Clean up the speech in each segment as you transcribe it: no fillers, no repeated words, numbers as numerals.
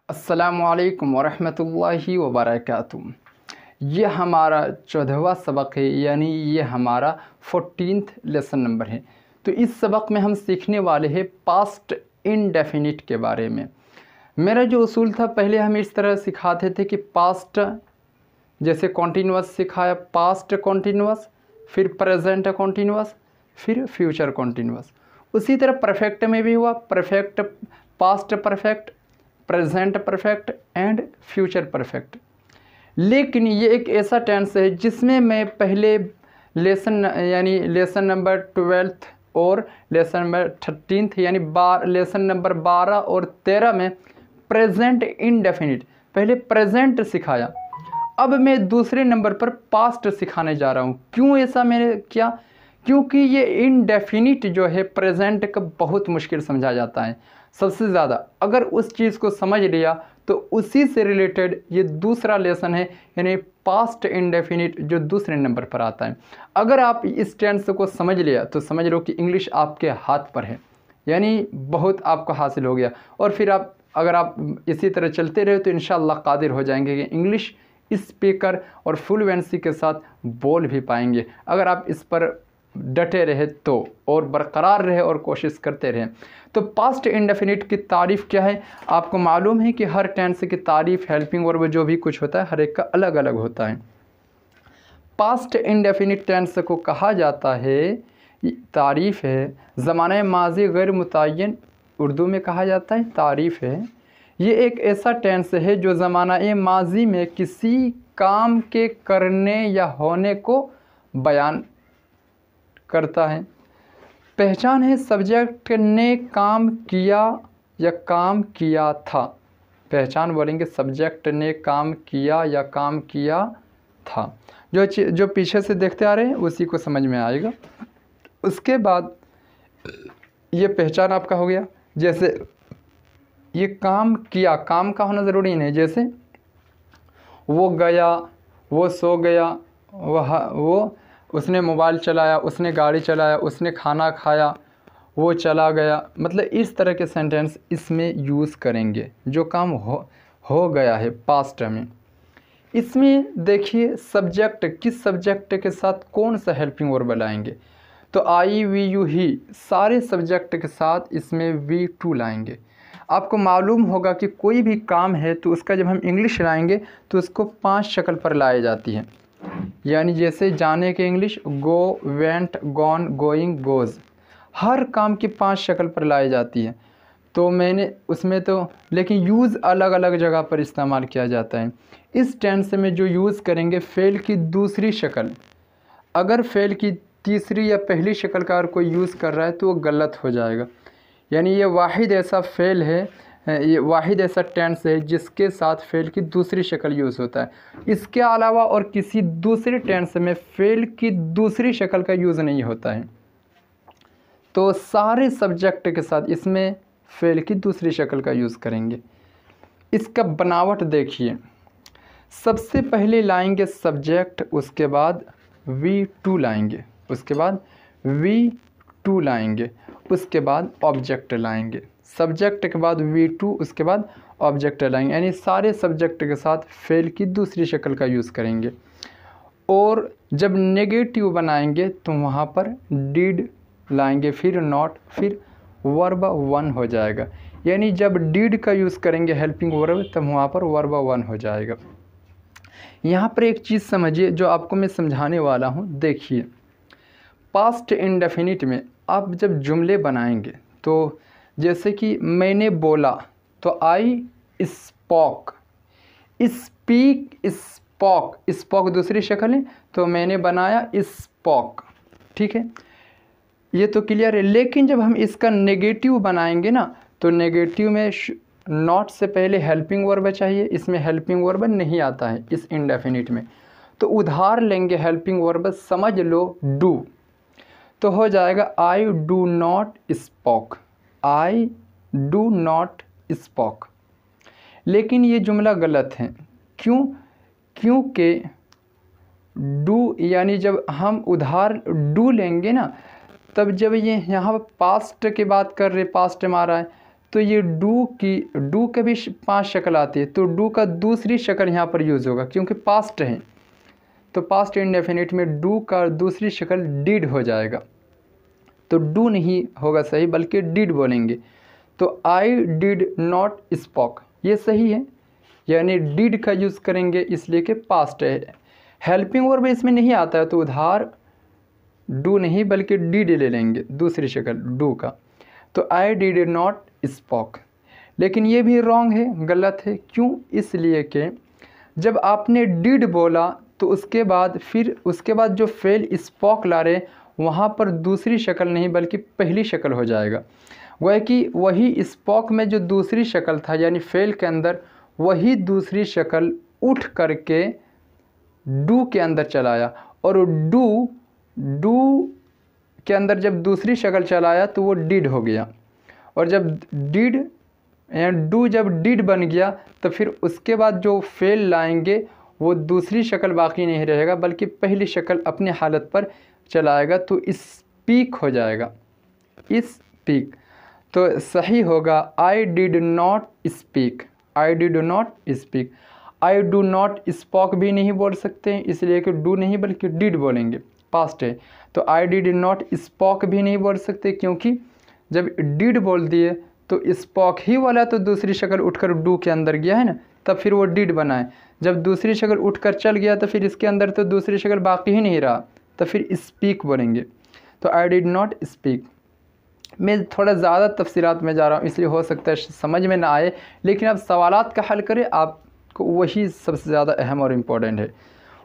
अस्सलामुअलैकुम वरहमतुल्लाहि वबरकातुहू। ये हमारा 14वां सबक है, यानी ये हमारा 14th लेसन नंबर है। तो इस सबक में हम सीखने वाले हैं पास्ट इनडेफिनिट के बारे में। मेरा जो उसूल था, पहले हम इस तरह सिखाते थे कि पास्ट जैसे कॉन्टीन्यूअस सिखाया, पास्ट कॉन्टीन्यूअस, फिर प्रेजेंट कॉन्टीन्यूअस, फिर फ्यूचर कॉन्टीन्यूअस। उसी तरह परफेक्ट में भी हुआ, perfect, past perfect, present perfect and future perfect. लेकिन ये एक ऐसा टेंस है जिसमें मैं पहले लेसन यानी लेसन नंबर 12th और लेसन नंबर 13th यानी लेसन नंबर 12 और 13 में प्रेजेंट इनडेफिनिट, पहले प्रेजेंट सिखाया। अब मैं दूसरे नंबर पर पास्ट सिखाने जा रहा हूँ। क्यों ऐसा मैंने किया? क्योंकि ये इनडेफिनिट जो है प्रेजेंट का बहुत मुश्किल समझा जाता है सबसे ज़्यादा। अगर उस चीज़ को समझ लिया तो उसी से रिलेटेड ये दूसरा लेसन है, यानी पास्ट इनडेफिनिट, जो दूसरे नंबर पर आता है। अगर आप इस टेंस को समझ लिया तो समझ लो कि इंग्लिश आपके हाथ पर है, यानी बहुत आपको हासिल हो गया। और फिर अगर आप इसी तरह चलते रहे तो इंशाअल्लाह कादिर हो जाएंगे कि इंग्लिश स्पीकर और फ्लुएंसी के साथ बोल भी पाएंगे, अगर आप इस पर डटे रहे तो, और बरकरार रहे और कोशिश करते रहें। तो पास्ट इंडेफिनिट की तारीफ़ क्या है? आपको मालूम है कि हर टेंस की तारीफ़, हेल्पिंग वर्ब जो भी कुछ होता है, हर एक का अलग अलग होता है। पास्ट इंडेफिनिट टेंस को कहा जाता है, तारीफ़ है, ज़माने माजी गैर मुतय्यन, उर्दू में कहा जाता है तारीफ़ है। ये एक ऐसा टेंस है जो ज़माना माजी में किसी काम के करने या होने को बयान करता है। पहचान है, सब्जेक्ट ने काम किया या काम किया था। पहचान बोलेंगे सब्जेक्ट ने काम किया या काम किया था। जो पीछे से देखते आ रहे हैं उसी को समझ में आएगा। उसके बाद ये पहचान आपका हो गया। जैसे ये काम किया, काम का होना ज़रूरी नहीं। जैसे वो गया, वो सो गया, वो उसने मोबाइल चलाया, उसने गाड़ी चलाया, उसने खाना खाया, वो चला गया। मतलब इस तरह के सेंटेंस इसमें यूज़ करेंगे जो काम हो गया है पास्ट में। इसमें देखिए सब्जेक्ट, किस सब्जेक्ट के साथ कौन सा हेल्पिंग वर्ब लाएंगे, तो आई, वी, यू, ही, सारे सब्जेक्ट के साथ इसमें वी टू लाएंगे। आपको मालूम होगा कि कोई भी काम है तो उसका जब हम इंग्लिश लाएंगे तो उसको 5 शक्ल पर लाई जाती है। यानी जैसे जाने के इंग्लिश गो, वेंट, गॉन, गोइंग, गोज़, हर काम की 5 शक्ल पर लाई जाती है। तो मैंने उसमें तो, लेकिन यूज़ अलग अलग जगह पर इस्तेमाल किया जाता है। इस टेंस में जो यूज़ करेंगे फेल की दूसरी शक्ल, अगर फेल की तीसरी या पहली शक्ल का अगर कोई यूज़ कर रहा है तो वो गलत हो जाएगा। यानी ये वाहिद ऐसा फेल है, ये वाहिद ऐसा टेंस है जिसके साथ फेल की दूसरी शक्ल यूज़ होता है। इसके अलावा और किसी दूसरे टेंस में फेल की दूसरी शक्ल का यूज़ नहीं होता है। तो सारे सब्जेक्ट के साथ इसमें फेल की दूसरी शक्ल का यूज़ करेंगे। इसका बनावट देखिए, सबसे पहले लाएंगे सब्जेक्ट, उसके बाद वी टू लाएंगे, उसके बाद वी टू लाएंगे, उसके बाद ऑब्जेक्ट लाएंगे, सब्जेक्ट के बाद वी टू, उसके बाद ऑब्जेक्ट लाएंगे। यानी सारे सब्जेक्ट के साथ फेल की दूसरी शक्ल का यूज़ करेंगे। और जब नेगेटिव बनाएंगे तो वहाँ पर डिड लाएंगे, फिर नॉट, फिर वर्ब वन हो जाएगा। यानी जब डिड का यूज़ करेंगे हेल्पिंग वर्ब तब वहाँ पर वर्ब वन हो जाएगा। यहाँ पर एक चीज़ समझिए जो आपको मैं समझाने वाला हूँ। देखिए पास्ट इंडेफिनिट में आप जब जुमले बनाएंगे तो जैसे कि मैंने बोला तो आई स्पॉक, स्पीक, स्पॉक, स्पॉक दूसरी शक्ल है तो मैंने बनाया स्पॉक। ठीक है, ये तो क्लियर है। लेकिन जब हम इसका नेगेटिव बनाएंगे ना, तो नेगेटिव में नॉट से पहले हेल्पिंग वर्ब चाहिए। इसमें हेल्पिंग वर्ब नहीं आता है इस इंडेफिनिट में। तो उधार लेंगे हेल्पिंग वर्ब, समझ लो डू, तो हो जाएगा I do not spoke, I do not spoke. लेकिन ये जुमला गलत है। क्यों? क्योंकि डू, यानी जब हम उधार डू लेंगे ना, तब जब ये यहाँ पास्ट की बात कर रहे, पास्ट में आ रहा है, तो ये डू के भी 5 शक्ल आती है, तो डू का दूसरी शक्ल यहाँ पर यूज़ होगा क्योंकि पास्ट है, तो पास्ट इंडेफिनिट में डू का दूसरी शक्ल डिड हो जाएगा। तो डू नहीं होगा सही बल्कि डिड बोलेंगे। तो आई डिड नॉट स्पोक, ये सही है, यानी डिड का यूज़ करेंगे इसलिए कि पास्ट है। हेल्पिंग वर्ब इसमें नहीं आता है तो उधार डू नहीं बल्कि डिड ले लेंगे दूसरी शक्ल डू का। तो आई डिड नॉट स्पोक, लेकिन ये भी रॉन्ग है, गलत है। क्यों? इसलिए कि जब आपने डिड बोला तो उसके बाद जो फेल स्पोक ला रहे वहाँ पर दूसरी शक्ल नहीं बल्कि पहली शक्ल हो जाएगा। वह कि वही स्पोक में जो दूसरी शक्ल था यानी फेल के अंदर वही दूसरी शक्ल उठ करके डू के अंदर चलाया, और डू के अंदर जब दूसरी शक्ल चलाया तो वो डिड हो गया, और जब डू जब डिड बन गया तो फिर उसके बाद जो फेल लाएंगे वो दूसरी शक्ल बाकी नहीं रहेगा बल्कि पहली शक्ल अपनी हालत पर चलाएगा, तो स्पीक हो जाएगा, स्पीक। तो सही होगा I did not speak, I did not speak. I do not spoke भी नहीं बोल सकते हैं इसलिए कि डू नहीं बल्कि डिड बोलेंगे, पास्ट है। तो आई डिड नॉट स्पोक भी नहीं बोल सकते क्योंकि जब डिड बोल दिए तो स्पोक ही वाला तो दूसरी शक्ल उठकर डू के अंदर गया है ना, तब फिर वो डिड बना है। जब दूसरी शक्ल उठकर चल गया तो फिर इसके अंदर तो दूसरी शक्ल बाकी ही नहीं रहा, तो फिर स्पीक बोलेंगे। तो आई डिड नॉट स्पीक। मैं थोड़ा ज़्यादा तफसीलात में जा रहा हूँ इसलिए हो सकता है समझ में ना आए, लेकिन आप सवालात का हल करें, आपको वही सबसे ज़्यादा अहम और इम्पोर्टेंट है।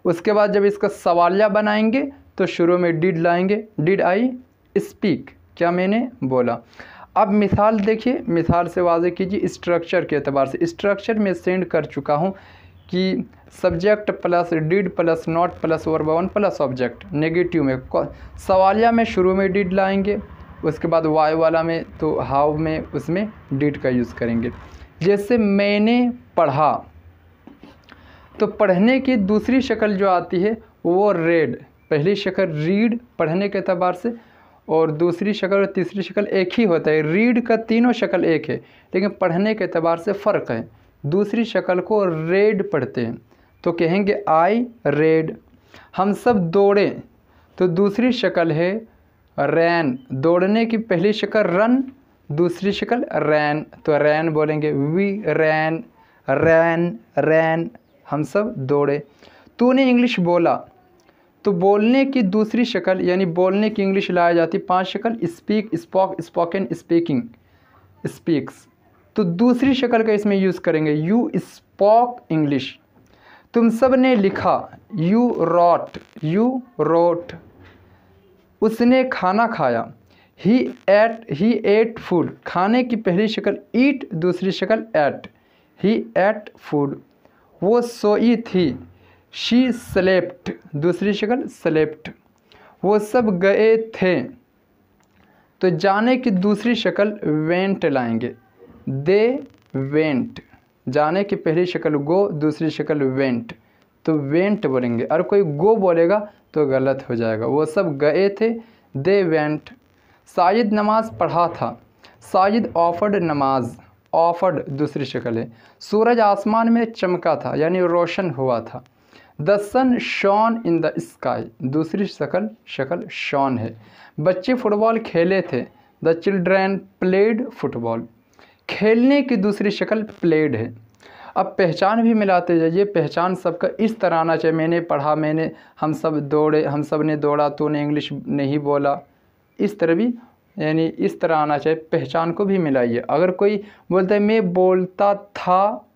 उसके बाद जब इसका सवालिया बनाएंगे तो शुरू में डिड लाएंगे, डिड आई स्पीक, क्या मैंने बोला। अब मिसाल देखिए, मिसाल से वाज़े कीजिए स्ट्रक्चर के एतबार से। स्ट्रक्चर में सेंड कर चुका हूँ कि subject plus did plus not plus verb one plus object. Negative में सवालिया में शुरू में डिड लाएंगे, उसके बाद वाई वाला में तो हाउ में उसमें डिड का यूज़ करेंगे। जैसे मैंने पढ़ा, तो पढ़ने की दूसरी शक्ल जो आती है वो रेड, पहली शक्ल रीड पढ़ने के एतबार से, और दूसरी शक्ल और तीसरी शक्ल एक ही होता है। रीड का तीनों शक्ल एक है लेकिन पढ़ने के एतबार से फ़र्क है। दूसरी शक्ल को रेड पढ़ते हैं तो कहेंगे आई रेड। हम सब दौड़े तो दूसरी शक्ल है रैन, दौड़ने की पहली शक्ल रन, दूसरी शक्ल रैन, तो रैन बोलेंगे। वी रैन, रैन रैन, हम सब दौड़े। तूने इंग्लिश बोला, तो बोलने की दूसरी शक्ल यानी बोलने की इंग्लिश लाया जाती 5 शक्ल, speak, spoke, spoken, speaking, speaks. तो दूसरी शक्ल का इसमें यूज़ करेंगे यू स्पोक इंग्लिश। तुम सब ने लिखा, यू रॉट, यू रोट। उसने खाना खाया, ही एट फूड, खाने की पहली शक्ल ईट, दूसरी शक्ल एट, ही एट फूड। वो सोई थी, शी स्लेप्ट, दूसरी शक्ल स्लेप्ट। वो सब गए थे, तो जाने की दूसरी शक्ल वेंट लाएंगे, दे वेंट। जाने की पहली शक्ल गो, दूसरी शक्ल वेंट, तो वेंट बोलेंगे। और कोई गो बोलेगा तो गलत हो जाएगा। वो सब गए थे, दे वेंट। साजिद नमाज पढ़ा था, साजिद ऑफर्ड नमाज, ऑफर्ड दूसरी शक्ल है। सूरज आसमान में चमका था यानी रोशन हुआ था। The sun shone in the sky, दूसरी शक्ल शॉन है। बच्चे फुटबॉल खेले थे, द चिल्ड्रेन प्लेड फुटबॉल। खेलने की दूसरी शक्ल प्लेड है। अब पहचान भी मिलाते जाइए, पहचान सबका इस तरह आना चाहिए। मैंने पढ़ा, मैंने, हम सब दौड़े, हम सब ने दौड़ा, तूने इंग्लिश नहीं बोला, इस तरह भी यानी इस तरह आना चाहिए। पहचान को भी मिलाइए। अगर कोई बोलता है मैं बोलता था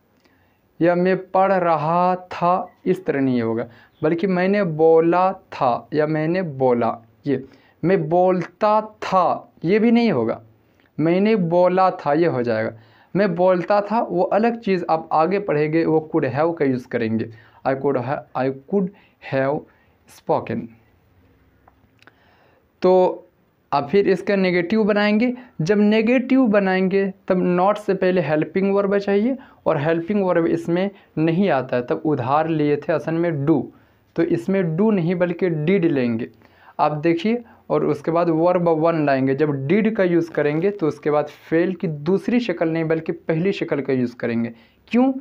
या मैं पढ़ रहा था, इस तरह नहीं होगा, बल्कि मैंने बोला था या मैंने बोला, ये मैं बोलता था ये भी नहीं होगा, मैंने बोला था ये हो जाएगा। मैं बोलता था वो अलग चीज़, आप आगे पढ़ेंगे वो कुड हैव का यूज़ करेंगे। I could have spoken. तो अब फिर इसका नेगेटिव बनाएंगे। जब नेगेटिव बनाएंगे तब नॉट से पहले हेल्पिंग वर्ब चाहिए, और हेल्पिंग वर्ब इसमें नहीं आता है। तब उधार लिए थे असल में डू, तो इसमें डू नहीं बल्कि डिड लेंगे। आप देखिए और उसके बाद वर्ब वन लाएंगे। जब डिड का यूज़ करेंगे तो उसके बाद फेल की दूसरी शक्ल नहीं बल्कि पहली शक्ल का यूज़ करेंगे। क्यों?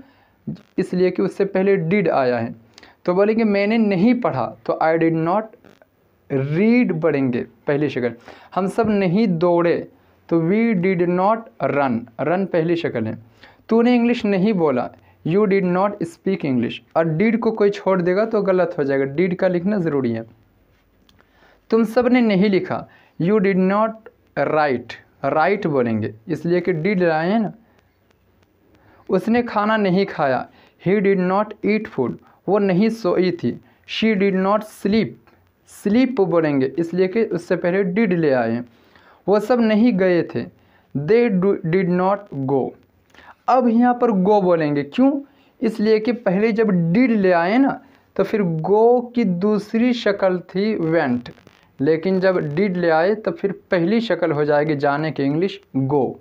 इसलिए कि उससे पहले डिड आया है। तो बोलेंगे मैंने नहीं पढ़ा तो आई डिड नॉट रीड पढ़ेंगे पहली शक्ल। हम सब नहीं दौड़े तो we did not run, run पहली शक्ल है। तूने इंग्लिश नहीं बोला, you did not speak English. और डिड को कोई छोड़ देगा तो गलत हो जाएगा, डिड का लिखना ज़रूरी है। तुम सब ने नहीं लिखा, you did not right, right बोलेंगे इसलिए कि डिड लाए हैं ना। उसने खाना नहीं खाया, he did not eat food, वो नहीं सोई थी। She did not sleep, sleep बोलेंगे इसलिए कि उससे पहले डिड ले आए हैं। वो सब नहीं गए थे, दे डिड नॉट गो। अब यहाँ पर गो बोलेंगे, क्यों? इसलिए कि पहले जब डिड ले आए ना तो फिर गो की दूसरी शक्ल थी वेंट, लेकिन जब डिड ले आए तो फिर पहली शक्ल हो जाएगी जाने की, English go.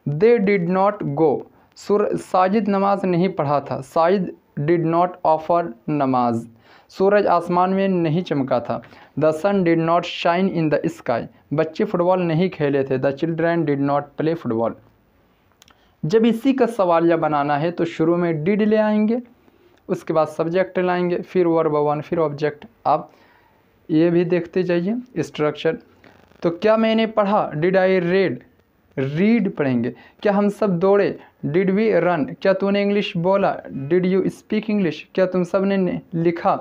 They did not go. Sajid नमाज नहीं पढ़ा था, Sajid did not offer namaz. सूरज आसमान में नहीं चमका था, the sun did not shine in the sky. बच्चे फुटबॉल नहीं खेले थे, the children did not play football. जब इसी का सवालिया बनाना है तो शुरू में डिड ले आएंगे, उसके बाद सब्जेक्ट लाएंगे, फिर वर्ब वन, फिर ऑब्जेक्ट। आप ये भी देखते जाइए स्ट्रक्चर। तो क्या मैंने पढ़ा, डिड आई रेड, रीड पढ़ेंगे। क्या हम सब दौड़े, डिड वी रन। क्या तूने इंग्लिश बोला, डिड यू स्पीक इंग्लिश। क्या तुम सब ने लिखा,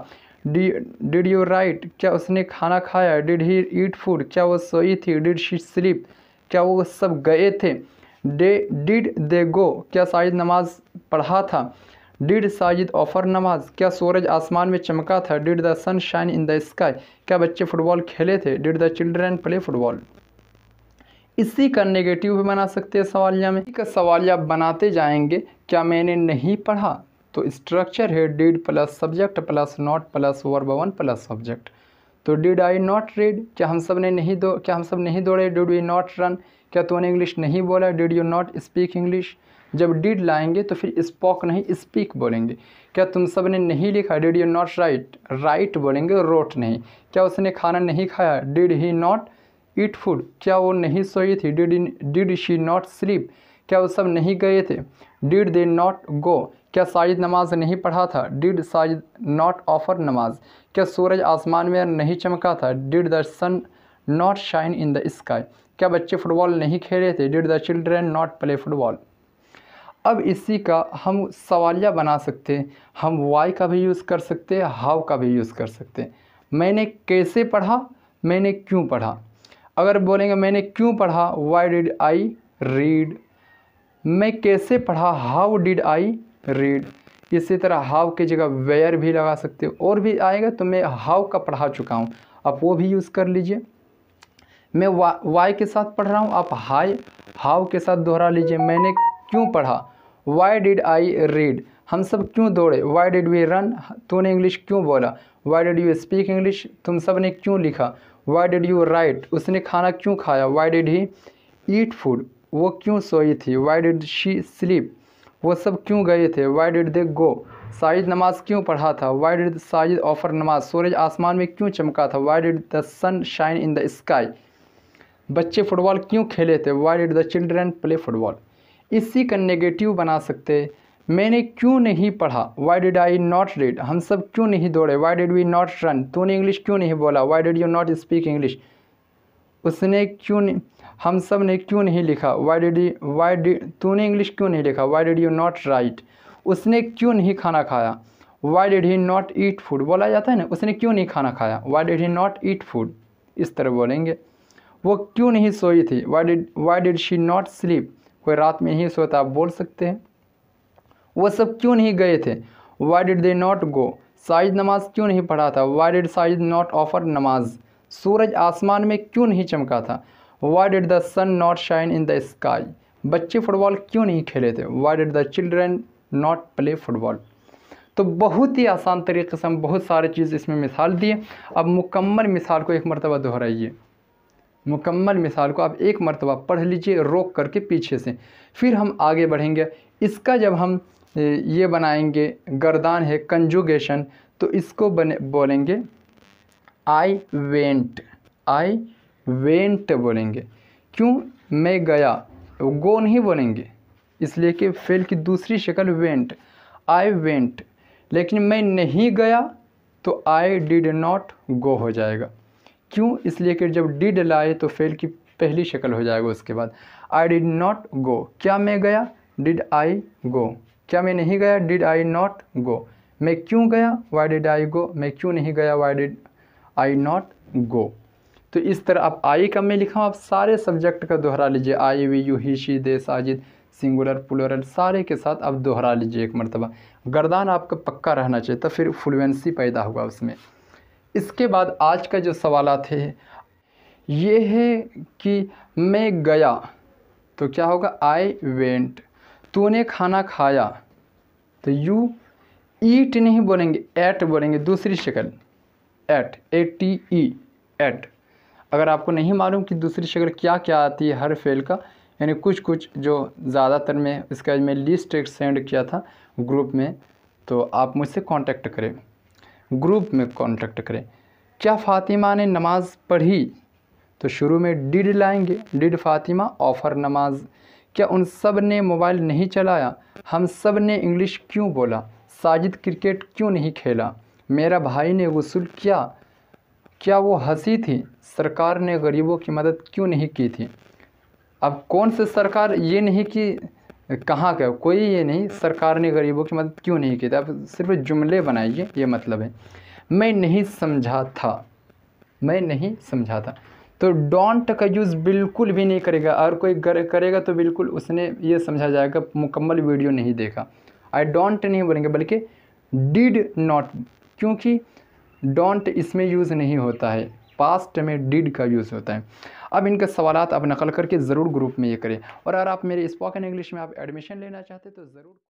डिड यू राइट। क्या उसने खाना खाया, डिड ही ईट फूड। क्या वो सोई थी, डिड शी स्लीप। क्या वो सब गए थे, डिड दे गो। क्या साजिद नमाज पढ़ा था, डिड साजिद ऑफर नमाज। क्या सूरज आसमान में चमका था, did the sun shine in the sky. क्या बच्चे फुटबॉल खेले थे, did the children play football. इसी का नेगेटिव भी बना सकते हैं सवालिया में। का सवालिया बनाते जाएंगे। क्या मैंने नहीं पढ़ा, तो स्ट्रक्चर है did plus subject plus not plus verb one plus subject. तो डिड आई नॉट रीड। क्या हम सब नहीं दौड़े, डिड वी नॉट रन। क्या तूने इंग्लिश नहीं बोला, did you not speak English. जब डिड लाएंगे तो फिर स्पोक नहीं स्पीक बोलेंगे। क्या तुम सब ने नहीं लिखा, did you not right, right बोलेंगे, रोट नहीं। क्या उसने खाना नहीं खाया, did he not eat food. क्या वो नहीं सोई थी, डिड शी नॉट स्लीप। क्या वो सब नहीं गए थे, डिड दे नॉट गो। क्या साजिद नमाज नहीं पढ़ा था, डिड साजिद नॉट ऑफर नमाज। क्या सूरज आसमान में नहीं चमका था, did the sun not shine in the sky. क्या बच्चे फुटबॉल नहीं खेले थे, did the children not play football. अब इसी का हम सवालिया बना सकते हैं। हम वाई का भी यूज़ कर सकते हैं, हाउ का भी यूज़ कर सकते हैं। मैंने कैसे पढ़ा, मैंने क्यों पढ़ा। अगर बोलेंगे मैंने क्यों पढ़ा, वाई डिड आई रीड। मैं कैसे पढ़ा, हाउ डिड आई रीड। इसी तरह हाउ की जगह वेयर भी लगा सकते हो, और भी आएगा। तो मैं हाउ का पढ़ा चुका हूँ, आप वो भी यूज़ कर लीजिए। मैं वाई के साथ पढ़ रहा हूँ, आप हाउ के साथ दोहरा लीजिए। मैंने क्यों पढ़ा, वाई डिड आई रीड। हम सब क्यों दौड़े, वाई डिड वी रन। तूने इंग्लिश क्यों बोला, why did you speak English. तुम सब ने क्यों लिखा, वाई डिड यू राइट। उसने खाना क्यों खाया, why did he eat food. वो क्यों सोई थी, वाई डिड शी स्लीप। वो सब क्यों गए थे, वाई डिड दे गो। साजिद नमाज क्यों पढ़ा था, why did Sajid offer namaz. सूरज आसमान में क्यों चमका था, why did the sun shine in the sky. बच्चे फुटबॉल क्यों खेले थे, why did the children play football. इसी का नेगेटिव बना सकते हैं। मैंने क्यों नहीं पढ़ा, why did I not read. हम सब क्यों नहीं दौड़े, why did we not run. तूने इंग्लिश क्यों नहीं बोला, why did you not speak English. उसने क्यों नहीं, हम सब ने क्यों नहीं लिखा, तूने इंग्लिश क्यों नहीं लिखा, Y did you not right. उसने क्यों नहीं खाना खाया, why did he not eat food. बोला जाता है ना, उसने क्यों नहीं खाना खाया, why did he not eat food. इस तरह बोलेंगे। वो क्यों नहीं सोई थी, why did she not sleep. कोई रात में ही सोता, आप बोल सकते हैं। वो सब क्यों नहीं गए थे, why did they not go. Sajid नमाज क्यों नहीं पढ़ा था, why did Sajid not offer namaz. सूरज आसमान में क्यों नहीं चमका था, why did the sun not shine in the sky. बच्चे फुटबॉल क्यों नहीं खेले थे, why did the children not play football. तो बहुत ही आसान तरीके से हम बहुत सारे चीज़ इसमें मिसाल दिए। अब मुकम्मल मिसाल को एक मरतबा दोहराइए। मुकम्मल मिसाल को आप एक मरतबा पढ़ लीजिए रोक करके पीछे से, फिर हम आगे बढ़ेंगे। इसका जब हम ये बनाएंगे, गर्दान है कंजुगेशन, तो इसको बोलेंगे आई वेंट, आई वेंट बोलेंगे। क्यों? मैं गया, गो नहीं बोलेंगे, इसलिए कि फेल की दूसरी शक्ल वेंट, आई वेंट। लेकिन मैं नहीं गया तो आई डिड नॉट गो हो जाएगा। क्यों? इसलिए कि जब डिड लाए तो फेल की पहली शक्ल हो जाएगा उसके बाद। आई डिड नॉट गो, क्या मैं गया? डिड आई गो। क्या मैं नहीं गया? Did I not go. मैं क्यों गया? वाई डिड आई गो। मैं क्यों नहीं गया? Y did I not go. तो इस तरह आप आई का मैं लिखा हूँ, आप सारे सब्जेक्ट का दोहरा लीजिए। I, we, you, he, she, they, साजिद, सिंगुलर, प्लूरल सारे के साथ आप दोहरा लीजिए एक मरतबा। गर्दान आपका पक्का रहना चाहिए, तब फिर फ्लुएंसी पैदा होगा उसमें। इसके बाद आज का जो सवालात है ये है कि मैं गया तो क्या होगा? I went. तूने खाना खाया तो यू ईट नहीं बोलेंगे, एट बोलेंगे, दूसरी शक्ल एट, ATE, एट। अगर आपको नहीं मालूम कि दूसरी शक्ल क्या क्या आती है हर फेल का, यानी कुछ कुछ जो ज़्यादातर में इसका मैं लिस्ट एक सेंड किया था ग्रुप में, तो आप मुझसे कांटेक्ट करें, ग्रुप में कांटेक्ट करें। क्या फ़ातिमा ने नमाज़ पढ़ी? तो शुरू में डिड लाएंगे, डिड फ़ातिमा ऑफ़र नमाज। क्या उन सब ने मोबाइल नहीं चलाया? हम सब ने इंग्लिश क्यों बोला? साजिद क्रिकेट क्यों नहीं खेला? मेरा भाई ने गुस्ल किया, क्या वो हंसी थी? सरकार ने गरीबों की मदद क्यों नहीं की थी? अब कौन से सरकार, ये नहीं कि कहाँ का, कोई ये नहीं, सरकार ने गरीबों की मदद क्यों नहीं की थी। अब सिर्फ जुमले बनाइए, ये मतलब है। मैं नहीं समझा था, मैं नहीं समझा था। तो डोंट का यूज़ बिल्कुल भी नहीं करेगा, और कोई करेगा तो बिल्कुल उसने ये समझा जाएगा मुकम्मल वीडियो नहीं देखा। आई डोंट नहीं बोलेंगे बल्कि डिड नॉट, क्योंकि डोंट इसमें यूज़ नहीं होता है, पास्ट में डिड का यूज़ होता है। अब इनके सवालात आप नकल करके ज़रूर ग्रुप में ये करें। और अगर आप मेरे स्पोकन इंग्लिश में आप एडमिशन लेना चाहते तो ज़रूर